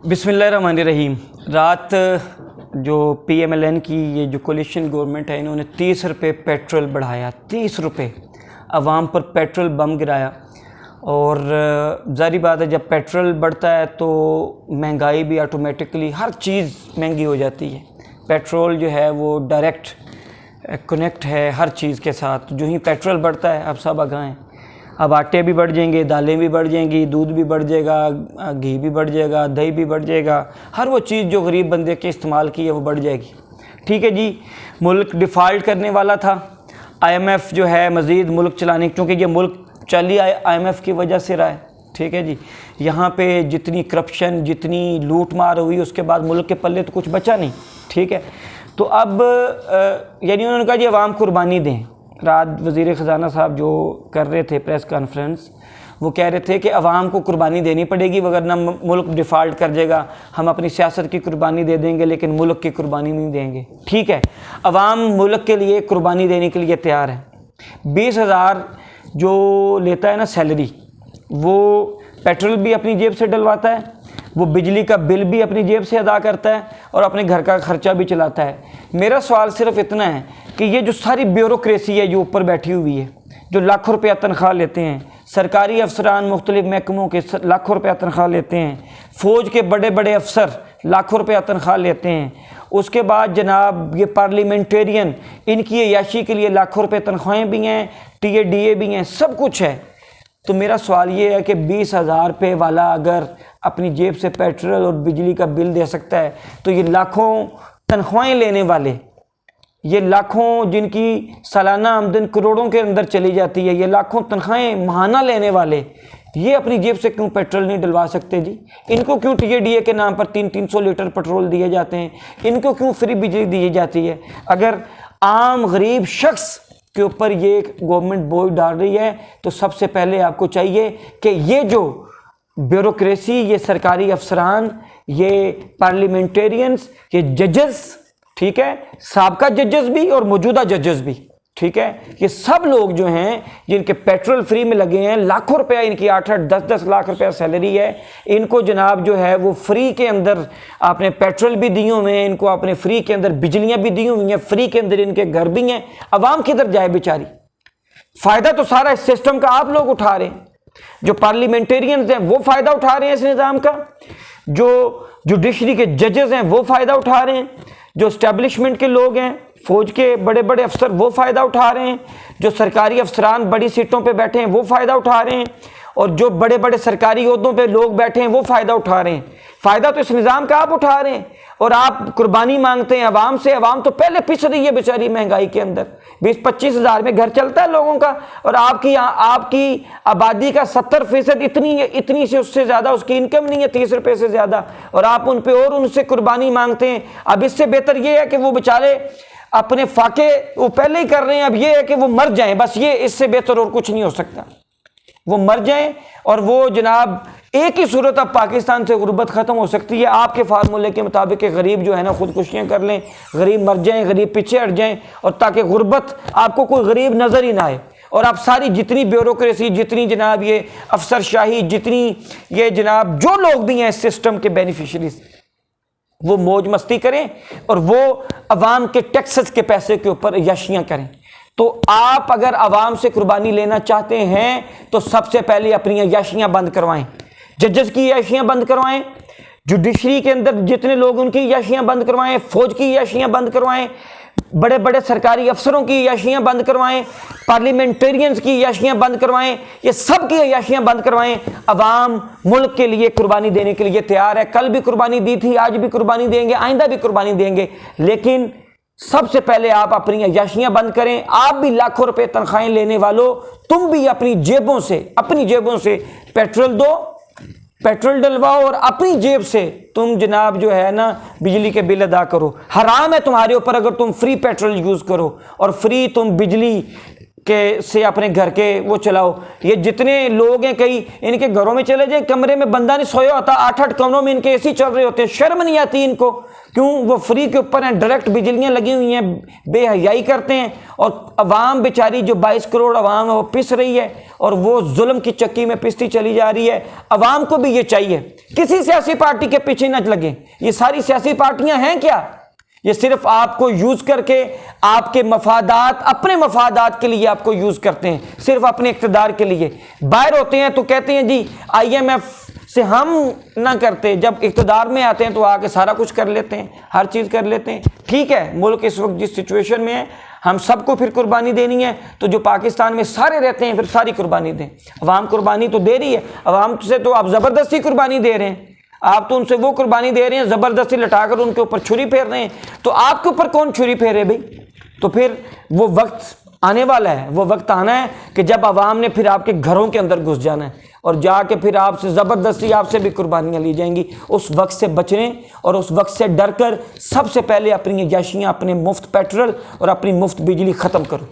بسم اللہ الرحمن الرحیم۔ رات جو PMLN کی یہ جو کولیشن گورنمنٹ ہے، انہوں نے 30 روپے پیٹرول بڑھایا، 30 روپے عوام پر پیٹرول بم گرایا۔ اور ظاہری بات ہے جب پیٹرول بڑھتا ہے تو مہنگائی بھی آٹومیٹکلی ہر چیز مہنگی ہو جاتی ہے۔ پیٹرول جو ہے وہ ڈائریکٹ کنیکٹ ہے ہر چیز کے ساتھ۔ جو ہی پیٹرول بڑھتا ہے اب سب آگاہ ہیں، اب آٹے بھی بڑھ جائیں گے، دالیں بھی بڑھ جائیں گی، دودھ بھی بڑھ جائے گا، گھی بھی بڑھ جائے گا، دہی بھی بڑھ جائے گا، ہر وہ چیز جو غریب بندے کے استعمال کی ہے وہ بڑھ جائے گی۔ ٹھیک ہے جی، ملک ڈیفالٹ کرنے والا تھا۔ IMF جو ہے مزید ملک چلانے، کیونکہ یہ ملک چل ہی IMF کی وجہ سے رہا ہے۔ ٹھیک ہے جی، یہاں پہ جتنی کرپشن، جتنی لوٹ مار ہوئی، اس کے بعد ملک کے پلے تو کچھ بچا نہیں۔ ٹھیک ہے، تو اب یعنی انہوں نے کہا جی عوام قربانی دیں۔ رات وزیر خزانہ صاحب جو کر رہے تھے پریس کانفرنس، وہ کہہ رہے تھے کہ عوام کو قربانی دینی پڑے گی وگرنہ ملک ڈیفالٹ کر جائے گا، ہم اپنی سیاست کی قربانی دے دیں گے لیکن ملک کی قربانی نہیں دیں گے۔ ٹھیک ہے، عوام ملک کے لیے قربانی دینے کے لیے تیار ہے۔ 20,000 جو لیتا ہے نا سیلری، وہ پیٹرول بھی اپنی جیب سے ڈلواتا ہے، وہ بجلی کا بل بھی اپنی جیب سے ادا کرتا ہے اور اپنے گھر کا خرچہ بھی چلاتا ہے۔ میرا سوال صرف اتنا ہے کہ یہ جو ساری بیوروکریسی ہے جو اوپر بیٹھی ہوئی ہے، جو لاکھوں روپیہ تنخواہ لیتے ہیں، سرکاری افسران مختلف محکموں کے لاکھوں روپیہ تنخواہ لیتے ہیں، فوج کے بڑے بڑے افسر لاکھوں روپیہ تنخواہ لیتے ہیں، اس کے بعد جناب یہ پارلیمنٹیرین، ان کی عیاشی کے لیے لاکھوں روپے تنخواہیں بھی ہیں، DA بھی ہیں، سب کچھ ہے۔ تو میرا سوال یہ ہے کہ 20,000 روپے والا اگر اپنی جیب سے پیٹرول اور بجلی کا بل دے سکتا ہے تو یہ لاکھوں تنخواہیں لینے والے، یہ لاکھوں جن کی سالانہ آمدن کروڑوں کے اندر چلی جاتی ہے، یہ لاکھوں تنخواہیں ماہانہ لینے والے، یہ اپنی جیب سے کیوں پیٹرول نہیں ڈلوا سکتے جی؟ ان کو کیوں DA کے نام پر 300 لیٹر پیٹرول دیے جاتے ہیں؟ ان کو کیوں فری بجلی دی جاتی ہے؟ اگر عام غریب شخص کے اوپر یہ گورنمنٹ بوجھ ڈال رہی ہے تو سب سے پہلے آپ کو چاہیے کہ یہ جو بیوروکریسی، یہ سرکاری افسران، یہ پارلیمنٹیرینز، یہ ججز، ٹھیک ہے، سابقہ ججز بھی اور موجودہ ججز بھی، ٹھیک ہے، یہ سب لوگ جو ہیں جن کے پیٹرول فری میں لگے ہیں، لاکھوں روپیہ ان کی 8-8 10-10 لاکھ روپیہ سیلری ہے، ان کو جناب جو ہے وہ فری کے اندر آپ نے پیٹرول بھی دیے ہوئے ہیں، ان کو آپ نے فری کے اندر بجلیاں بھی دی ہوئی ہیں، فری کے اندر ان کے گھر بھی ہیں۔ عوام کدھر جائے بیچاری؟ فائدہ تو سارا اس سسٹم کا آپ لوگ اٹھا رہے ہیں۔ جو پارلیمنٹیرینز ہیں وہ فائدہ اٹھا رہے ہیں اس نظام کا، جو جوڈیشری کے ججز ہیں وہ فائدہ اٹھا رہے ہیں، جو اسٹیبلشمنٹ کے لوگ ہیں، فوج کے بڑے بڑے افسر وہ فائدہ اٹھا رہے ہیں، جو سرکاری افسران بڑی سیٹوں پہ بیٹھے ہیں وہ فائدہ اٹھا رہے ہیں، اور جو بڑے بڑے سرکاری عہدوں پہ لوگ بیٹھے ہیں وہ فائدہ اٹھا رہے ہیں۔ فائدہ تو اس نظام کا آپ اٹھا رہے ہیں اور آپ قربانی مانگتے ہیں عوام سے۔ عوام تو پہلے پس رہی ہے بیچاری مہنگائی کے اندر، 20-25 ہزار میں گھر چلتا ہے لوگوں کا، اور آپ کی آبادی کا 70% اتنی سے اس سے زیادہ اس کی انکم نہیں ہے، 30 روپے سے زیادہ، اور آپ ان پہ اور ان سے قربانی مانگتے ہیں۔ اب اس سے بہتر یہ ہے کہ وہ بیچارے اپنے فاقے وہ پہلے ہی کر رہے ہیں، اب یہ ہے کہ وہ مر جائیں، بس یہ اس سے بہتر اور کچھ نہیں ہو سکتا۔ وہ مر جائیں اور وہ جناب ایک ہی صورت اب پاکستان سے غربت ختم ہو سکتی ہے آپ کے فارمولے کے مطابق کہ غریب جو ہے نا خودکشیاں کر لیں، غریب مر جائیں، غریب پیچھے ہٹ جائیں، اور تاکہ غربت آپ کو کوئی غریب نظر ہی نہ آئے، اور آپ ساری جتنی بیوروکریسی، جتنی جناب یہ افسر شاہی، جتنی یہ جناب جو لوگ بھی ہیں اس سسٹم کے بینیفیشریز، وہ موج مستی کریں اور وہ عوام کے ٹیکسز کے پیسے کے اوپر عیاشیاں کریں۔ تو آپ اگر عوام سے قربانی لینا چاہتے ہیں تو سب سے پہلے اپنی عیاشیاں بند کروائیں، ججز کی عیاشیاں بند کروائیں، جوڈیشری کے اندر جتنے لوگ ان کی عیاشیاں بند کروائیں، فوج کی عیاشیاں بند کروائیں، بڑے بڑے سرکاری افسروں کی عیاشیاں بند کروائیں، پارلیمنٹیرینز کی عیاشیاں بند کروائیں، یہ سب کی عیاشیاں بند کروائیں۔ عوام ملک کے لیے قربانی دینے کے لیے تیار ہے، کل بھی قربانی دی تھی، آج بھی قربانی دیں گے، آئندہ بھی قربانی دیں گے، لیکن سب سے پہلے آپ اپنی عیاشیاں بند کریں۔ آپ بھی لاکھوں روپے تنخواہیں لینے والوں، تم بھی اپنی جیبوں سے پیٹرول دو، پیٹرول ڈلواؤ، اور اپنی جیب سے تم جناب جو ہے نا بجلی کے بل ادا کرو۔ حرام ہے تمہارے اوپر اگر تم فری پیٹرول یوز کرو اور فری تم بجلی سے اپنے گھر کے وہ چلاؤ. یہ جتنے لوگ ہیں کئی ان کے گھروں میں چلے جائیں, کمرے میں بندہ نہیں سویا ہوتا, 8 کمروں میں ان کے اے سی چل رہے ہوتے ہیں, شرم نہیں آتی ان کو. کیوں؟ وہ فری کے اوپر ہیں, ڈائریکٹ بجلیاں لگی ہوئی ہیں, بے حیائی کرتے ہیں. اور عوام بیچاری جو 22 کروڑ عوام ہے وہ پس رہی ہے, اور وہ ظلم کی چکی میں پستی چلی جا رہی ہے. عوام کو بھی یہ چاہیے کسی سیاسی پارٹی کے پیچھے نہ لگیں. یہ ساری سیاسی پارٹیاں ہیں کیا؟ یہ صرف آپ کو یوز کر کے آپ کے مفادات, اپنے مفادات کے لیے آپ کو یوز کرتے ہیں, صرف اپنے اقتدار کے لیے. باہر ہوتے ہیں تو کہتے ہیں جی IMF سے ہم نہ کرتے, جب اقتدار میں آتے ہیں تو آ کے سارا کچھ کر لیتے ہیں, ہر چیز کر لیتے ہیں. ٹھیک ہے, ملک اس وقت جس سچویشن میں ہے ہم سب کو پھر قربانی دینی ہے, تو جو پاکستان میں سارے رہتے ہیں پھر ساری قربانی دیں. عوام قربانی تو دے رہی ہے, عوام سے تو آپ زبردستی قربانی دے رہے ہیں, آپ تو ان سے وہ قربانی دے رہے ہیں زبردستی لٹا کر ان کے اوپر چھری پھیر رہے ہیں. تو آپ کے اوپر کون چھری پھیرے بھائی؟ تو پھر وہ وقت آنے والا ہے, وہ وقت آنا ہے کہ جب عوام نے پھر آپ کے گھروں کے اندر گھس جانا ہے, اور جا کے پھر آپ سے زبردستی آپ سے بھی قربانیاں لی جائیں گی. اس وقت سے بچنے اور اس وقت سے ڈر کر سب سے پہلے اپنی عیاشیاں, اپنے مفت پیٹرول اور اپنی مفت بجلی ختم کرو.